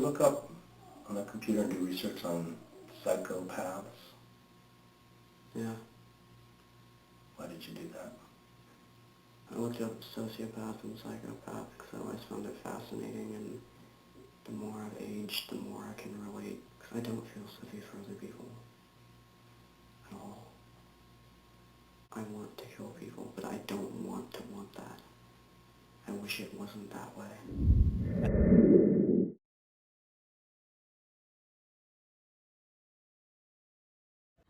look up on the computer and do research on psychopaths? Yeah. Why did you do that? I looked up sociopath and psychopath because I always found it fascinating, and the more I've aged, the more I can relate, because I don't feel sympathy for other people at all. I want to kill people, but I don't want to want that. I wish it wasn't that way.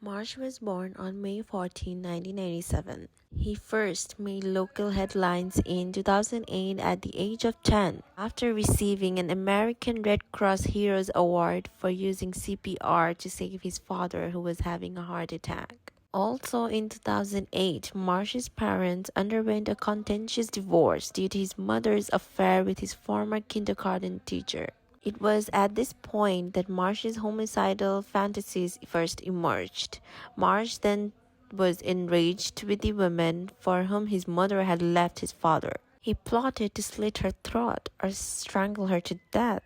Marsh was born on May 14, 1997. He first made local headlines in 2008 at the age of 10 after receiving an American Red Cross Heroes Award for using CPR to save his father who was having a heart attack. Also in 2008, Marsh's parents underwent a contentious divorce due to his mother's affair with his former kindergarten teacher. It was at this point that Marsh's homicidal fantasies first emerged. Marsh then was enraged with the woman for whom his mother had left his father. He plotted to slit her throat or strangle her to death.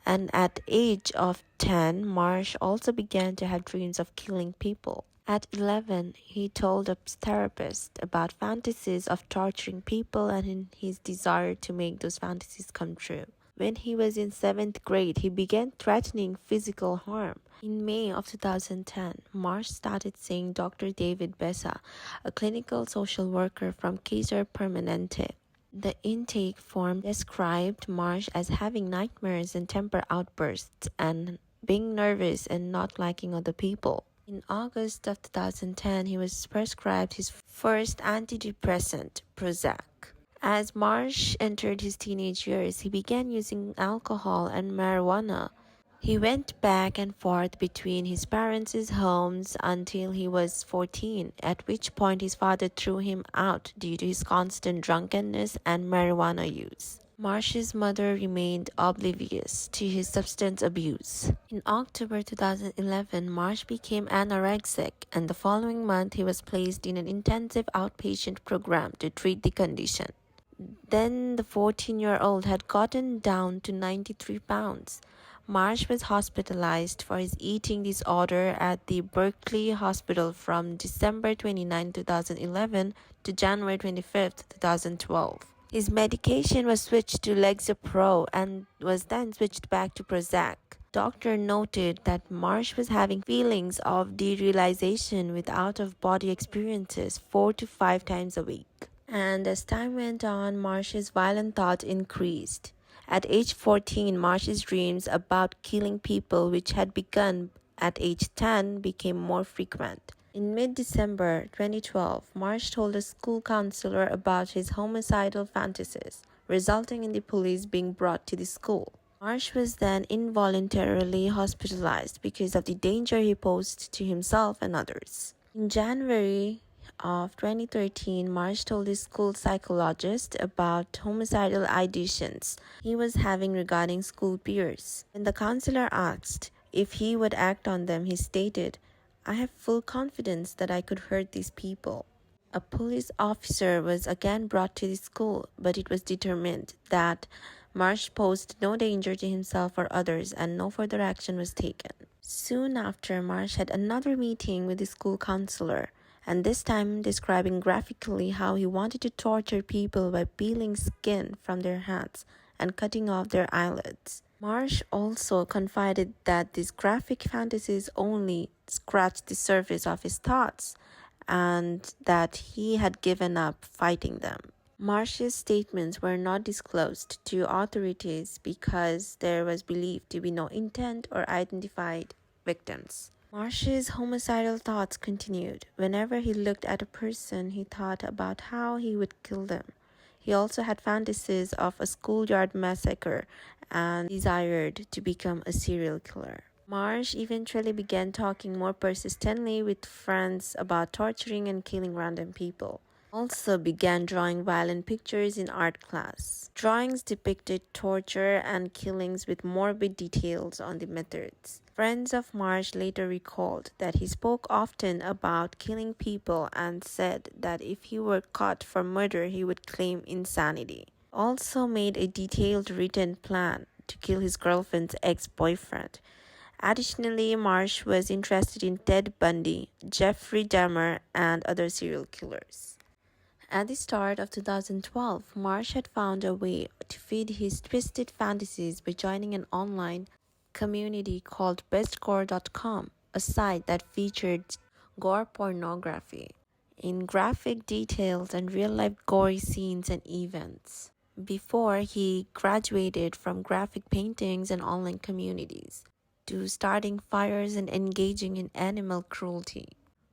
And at the age of 10, Marsh also began to have dreams of killing people. At 11, he told a therapist about fantasies of torturing people and his desire to make those fantasies come true. When he was in 7th grade, he began threatening physical harm. In May of 2010, Marsh started seeing Dr. David Bessa, a clinical social worker from Kaiser Permanente. The intake form described Marsh as having nightmares and temper outbursts and being nervous and not liking other people. In August of 2010, he was prescribed his first antidepressant, Prozac. As Marsh entered his teenage years, he began using alcohol and marijuana. He went back and forth between his parents' homes until he was 14, at which point his father threw him out due to his constant drunkenness and marijuana use. Marsh's mother remained oblivious to his substance abuse. In October 2011, Marsh became anorexic, and the following month he was placed in an intensive outpatient program to treat the condition. Then the 14-year-old had gotten down to 93 pounds. Marsh was hospitalized for his eating disorder at the Berkeley Hospital from December 29, 2011 to January 25, 2012. His medication was switched to Lexapro and was then switched back to Prozac. Doctor noted that Marsh was having feelings of derealization with out-of-body experiences 4 to 5 times a week. And as time went on, Marsh's violent thoughts increased. At age 14, Marsh's dreams about killing people, which had begun at age 10, became more frequent. In mid-December 2012, Marsh told a school counselor about his homicidal fantasies, resulting in the police being brought to the school. Marsh was then involuntarily hospitalized because of the danger he posed to himself and others. In January of 2013, Marsh told his school psychologist about homicidal ideations he was having regarding school peers. When the counselor asked if he would act on them, he stated, "I have full confidence that I could hurt these people." A police officer was again brought to the school, but it was determined that Marsh posed no danger to himself or others and no further action was taken. Soon after, Marsh had another meeting with the school counselor, and this time describing graphically how he wanted to torture people by peeling skin from their hands and cutting off their eyelids. Marsh also confided that these graphic fantasies only scratched the surface of his thoughts and that he had given up fighting them. Marsh's statements were not disclosed to authorities because there was believed to be no intent or identified victims. Marsh's homicidal thoughts continued. Whenever he looked at a person, he thought about how he would kill them. He also had fantasies of a schoolyard massacre and desired to become a serial killer. Marsh eventually began talking more persistently with friends about torturing and killing random people. Also began drawing violent pictures in art class. Drawings depicted torture and killings with morbid details on the methods. Friends of Marsh later recalled that he spoke often about killing people and said that if he were caught for murder, he would claim insanity. Also made a detailed written plan to kill his girlfriend's ex-boyfriend. Additionally, Marsh was interested in Ted Bundy, Jeffrey Dahmer, and other serial killers. At the start of 2012, Marsh had found a way to feed his twisted fantasies by joining an online community called bestgore.com, a site that featured gore pornography in graphic details and real-life gory scenes and events. Before he graduated from graphic paintings and online communities to starting fires and engaging in animal cruelty,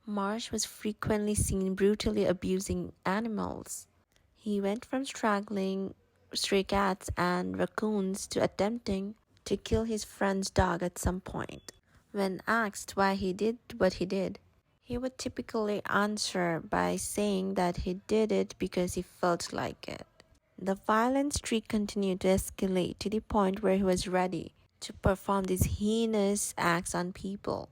Marsh was frequently seen brutally abusing animals. He went from strangling stray cats and raccoons to attempting to kill his friend's dog at some point. When asked why he did what he did, he would typically answer by saying that he did it because he felt like it. The violent streak continued to escalate to the point where he was ready to perform these heinous acts on people.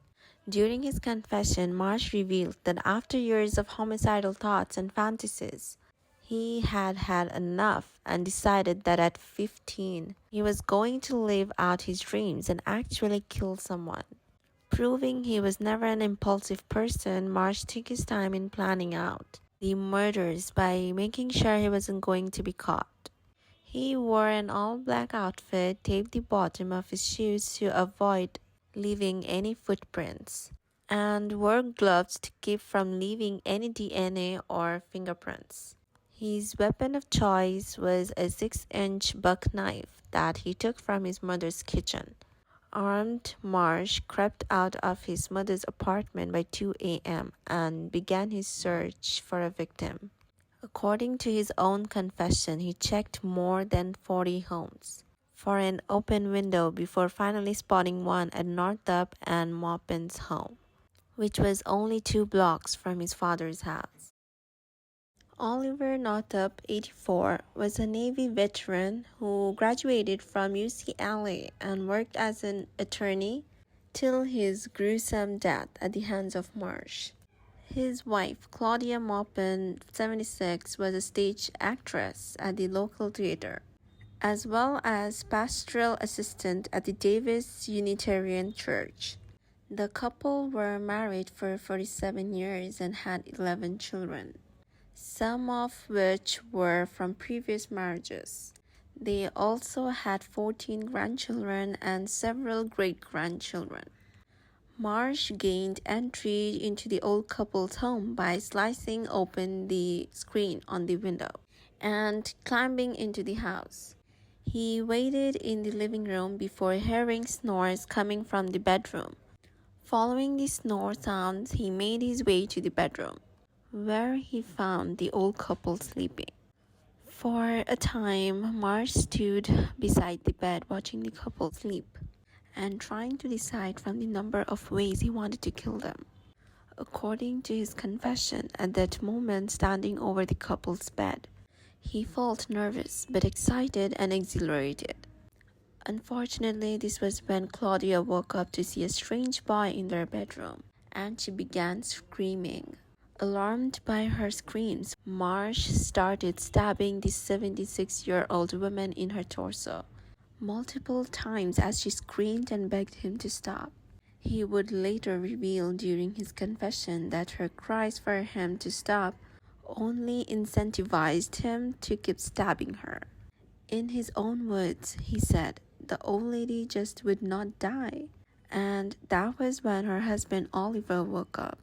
During his confession, Marsh revealed that after years of homicidal thoughts and fantasies, he had had enough and decided that at 15, he was going to live out his dreams and actually kill someone. Proving he was never an impulsive person, Marsh took his time in planning out the murders by making sure he wasn't going to be caught. He wore an all-black outfit, taped the bottom of his shoes to avoid leaving any footprints, and wore gloves to keep from leaving any DNA or fingerprints. His weapon of choice was a 6-inch buck knife that he took from his mother's kitchen. Armed, Marsh crept out of his mother's apartment by 2 a.m. and began his search for a victim. According to his own confession, he checked more than 40 homes for an open window before finally spotting one at Northup and Maupin's home, which was only 2 blocks from his father's house. Oliver Northup, 84, was a Navy veteran who graduated from UCLA and worked as an attorney till his gruesome death at the hands of Marsh. His wife, Claudia Maupin, 76, was a stage actress at the local theater, as well as pastoral assistant at the Davis Unitarian Church. The couple were married for 47 years and had 11 children, some of which were from previous marriages. They also had 14 grandchildren and several great-grandchildren. Marsh gained entry into the old couple's home by slicing open the screen on the window and climbing into the house. He waited in the living room before hearing snores coming from the bedroom. Following the snore sounds, he made his way to the bedroom, where he found the old couple sleeping. For a time, Marsh stood beside the bed watching the couple sleep and trying to decide from the number of ways he wanted to kill them. According to his confession, at that moment standing over the couple's bed, he felt nervous but excited and exhilarated. Unfortunately, this was when Claudia woke up to see a strange boy in their bedroom, and she began screaming. Alarmed by her screams, Marsh started stabbing the 76-year-old woman in her torso multiple times as she screamed and begged him to stop. He would later reveal during his confession that her cries for him to stop only incentivized him to keep stabbing her. In his own words, he said, "The old lady just would not die." And that was when her husband Oliver woke up.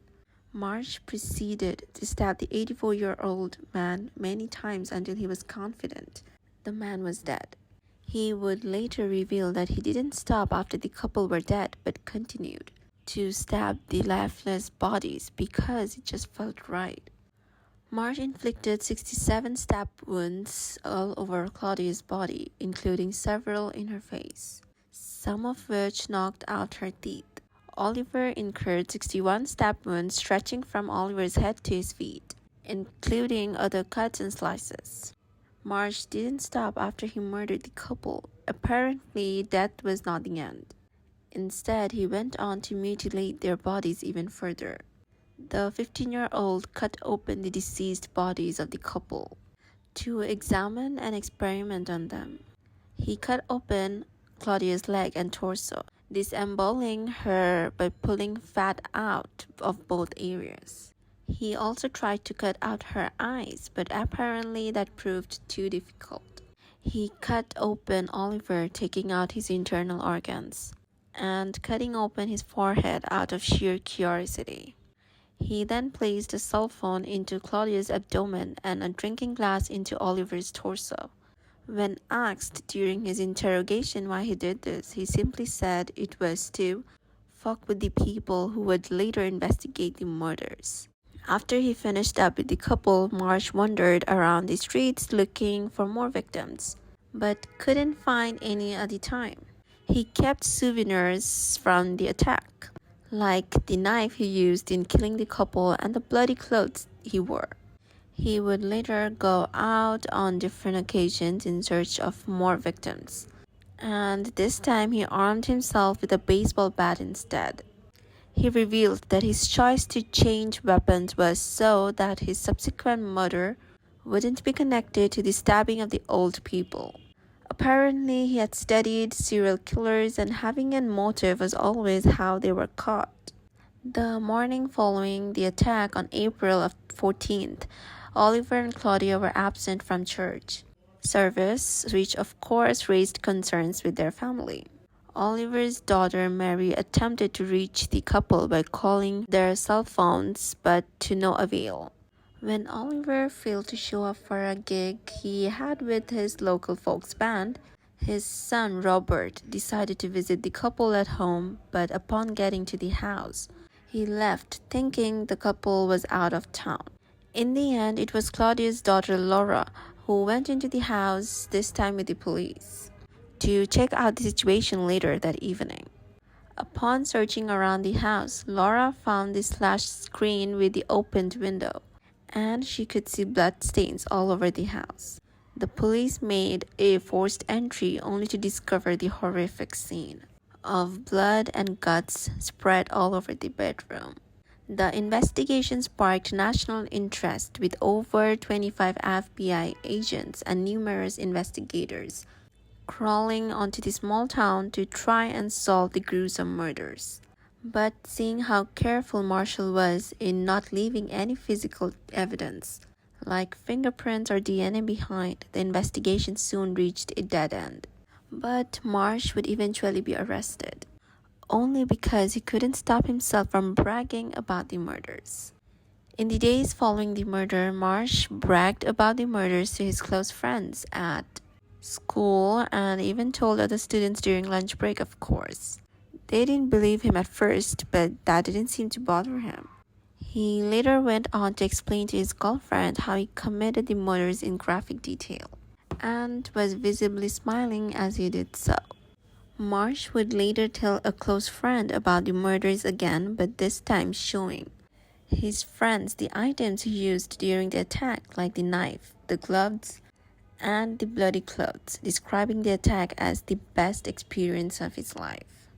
Marsh proceeded to stab the 84-year-old man many times until he was confident the man was dead. He would later reveal that he didn't stop after the couple were dead, but continued to stab the lifeless bodies because it just felt right. Marsh inflicted 67 stab wounds all over Claudia's body, including several in her face, some of which knocked out her teeth. Oliver incurred 61 stab wounds stretching from Oliver's head to his feet, including other cuts and slices. Marsh didn't stop after he murdered the couple. Apparently, death was not the end. Instead, he went on to mutilate their bodies even further. The 15-year-old cut open the deceased bodies of the couple to examine and experiment on them. He cut open Claudia's leg and torso, disemboweling her by pulling fat out of both areas. He also tried to cut out her eyes, but apparently that proved too difficult. He cut open Oliver, taking out his internal organs, and cutting open his forehead out of sheer curiosity. He then placed a cell phone into Claudia's abdomen and a drinking glass into Oliver's torso. When asked during his interrogation why he did this, he simply said it was to fuck with the people who would later investigate the murders. After he finished up with the couple, Marsh wandered around the streets looking for more victims, but couldn't find any at the time. He kept souvenirs from the attack, like the knife he used in killing the couple and the bloody clothes he wore. He would later go out on different occasions in search of more victims, and this time he armed himself with a baseball bat instead. He revealed that his choice to change weapons was so that his subsequent murder wouldn't be connected to the stabbing of the old people. Apparently, he had studied serial killers, and having a motive was always how they were caught. The morning following the attack on April 14th, Oliver and Claudia were absent from church service, which of course raised concerns with their family. Oliver's daughter Mary attempted to reach the couple by calling their cell phones, but to no avail. When Oliver failed to show up for a gig he had with his local folks band, his son Robert decided to visit the couple at home, but upon getting to the house, he left thinking the couple was out of town. In the end, it was Claudia's daughter Laura who went into the house, this time with the police, to check out the situation later that evening. Upon searching around the house, Laura found the slashed screen with the opened window, and she could see blood stains all over the house. The police made a forced entry only to discover the horrific scene of blood and guts spread all over the bedroom. The investigation sparked national interest with over 25 FBI agents and numerous investigators crawling onto the small town to try and solve the gruesome murders. But seeing how careful Marshall was in not leaving any physical evidence, like fingerprints or DNA behind, the investigation soon reached a dead end. But Marsh would eventually be arrested, only because he couldn't stop himself from bragging about the murders. In the days following the murder, Marsh bragged about the murders to his close friends at school and even told other students during lunch break, of course. They didn't believe him at first, but that didn't seem to bother him. He later went on to explain to his girlfriend how he committed the murders in graphic detail, and was visibly smiling as he did so. Marsh would later tell a close friend about the murders again, but this time showing his friends the items he used during the attack, like the knife, the gloves, and the bloody clothes, describing the attack as the best experience of his life.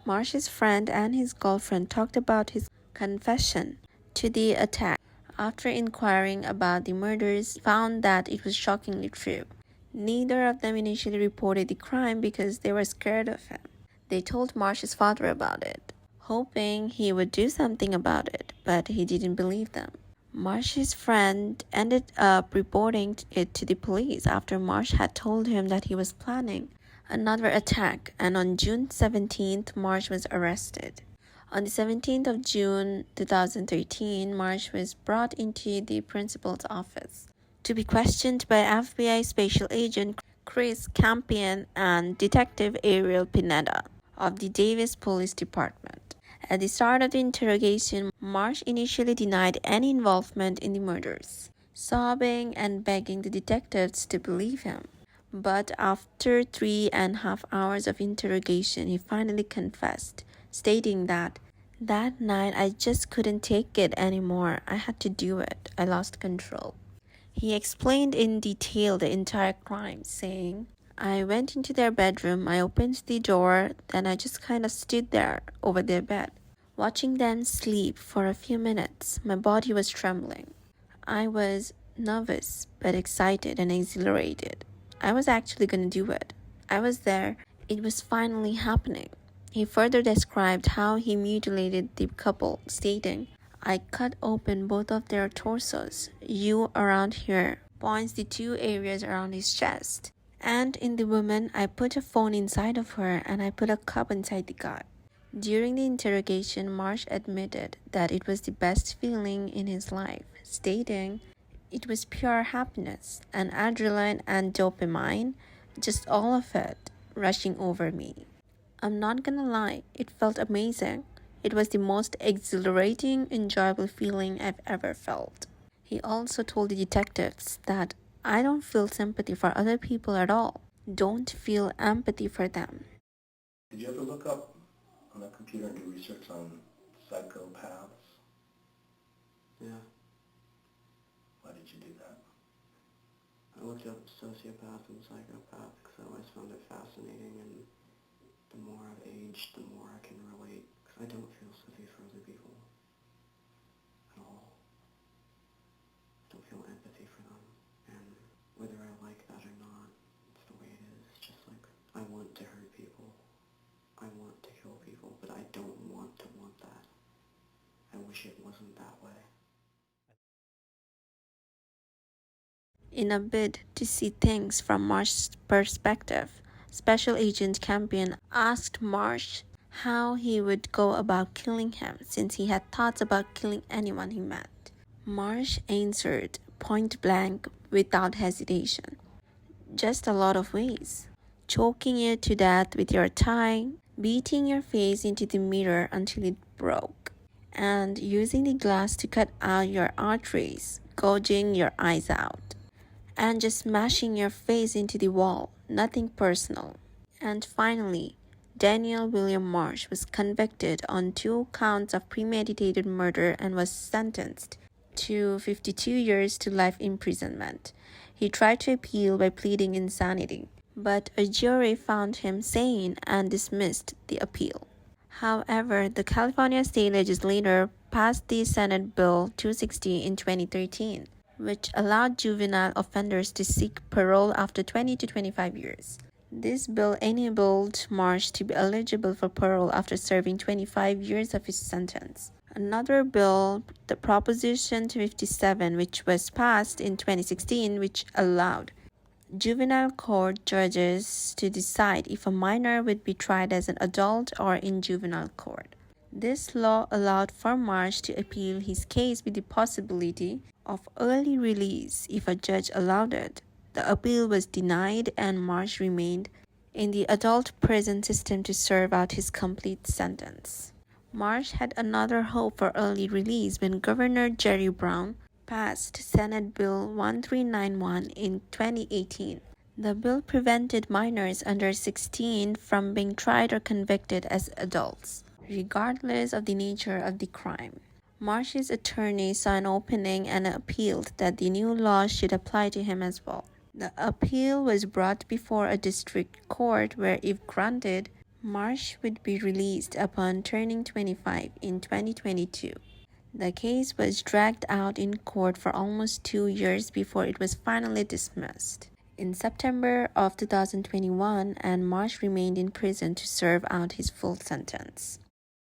Marsh's friend and his girlfriend talked about his confession to the attack. After inquiring about the murders, found that it was shockingly true. Neither of them initially reported the crime because they were scared of him. They told Marsh's father about it, hoping he would do something about it, but he didn't believe them. Marsh's friend ended up reporting it to the police after Marsh had told him that he was planning another attack, and on June 17th, Marsh was arrested. On the 17th of June 2013, Marsh was brought into the principal's office to be questioned by FBI Special Agent Chris Campion and Detective Ariel Pineda of the Davis Police Department. At the start of the interrogation, Marsh initially denied any involvement in the murders, sobbing and begging the detectives to believe him. But after 3.5 hours of interrogation, he finally confessed, stating that night I just couldn't take it anymore. I had to do it. I lost control. He explained in detail the entire crime, saying, I went into their bedroom, I opened the door, then I just kind of stood there over their bed, watching them sleep for a few minutes. My body was trembling. I was nervous, but excited and exhilarated. I was actually going to do it. I was there It was finally happening. He further described how he mutilated the couple, stating, "I cut open both of their torsos, you around here," points the two areas around his chest. "And in the woman, I put a phone inside of her and I put a cup inside the guy." During the interrogation, Marsh admitted that it was the best feeling in his life, stating, "It was pure happiness, and adrenaline and dopamine, just all of it, rushing over me. I'm not gonna lie, it felt amazing. It was the most exhilarating, enjoyable feeling I've ever felt." He also told the detectives that, "I don't feel sympathy for other people at all. Don't feel empathy for them." Did you ever look up on the computer and do research on psychopaths? Yeah, Why did you do that? I looked up sociopath and psychopath because I always found it fascinating, and the more I've aged, the more I can relate, because I don't feel sympathy for other people at all. I don't feel empathy for them, and whether I like that or not, it's the way it is. Just like, I want to hurt people, I want to kill people, but I don't want to want that. I wish it wasn't that way. In a bid to see things from Marsh's perspective, Special Agent Campion asked Marsh how he would go about killing him since he had thoughts about killing anyone he met. Marsh answered point blank without hesitation, "Just a lot of ways. Choking you to death with your tie, beating your face into the mirror until it broke, and using the glass to cut out your arteries, gouging your eyes out, and just smashing your face into the wall, nothing personal." And finally, Daniel William Marsh was convicted on 2 counts of premeditated murder and was sentenced to 52 years to life imprisonment. He tried to appeal by pleading insanity, but a jury found him sane and dismissed the appeal. However, the California State Legislature passed the Senate Bill 260 in 2013, which allowed juvenile offenders to seek parole after 20 to 25 years. This bill enabled Marsh to be eligible for parole after serving 25 years of his sentence. Another bill, the Proposition 57, which was passed in 2016, which allowed juvenile court judges to decide if a minor would be tried as an adult or in juvenile court. This law allowed for Marsh to appeal his case with the possibility of early release if a judge allowed it. The appeal was denied and Marsh remained in the adult prison system to serve out his complete sentence. Marsh had another hope for early release when Governor Jerry Brown passed Senate Bill 1391 in 2018. The bill prevented minors under 16 from being tried or convicted as adults, regardless of the nature of the crime. Marsh's attorney saw an opening and appealed that the new law should apply to him as well. The appeal was brought before a district court where, if granted, Marsh would be released upon turning 25 in 2022. The case was dragged out in court for almost 2 years before it was finally dismissed in September of 2021, and Marsh remained in prison to serve out his full sentence.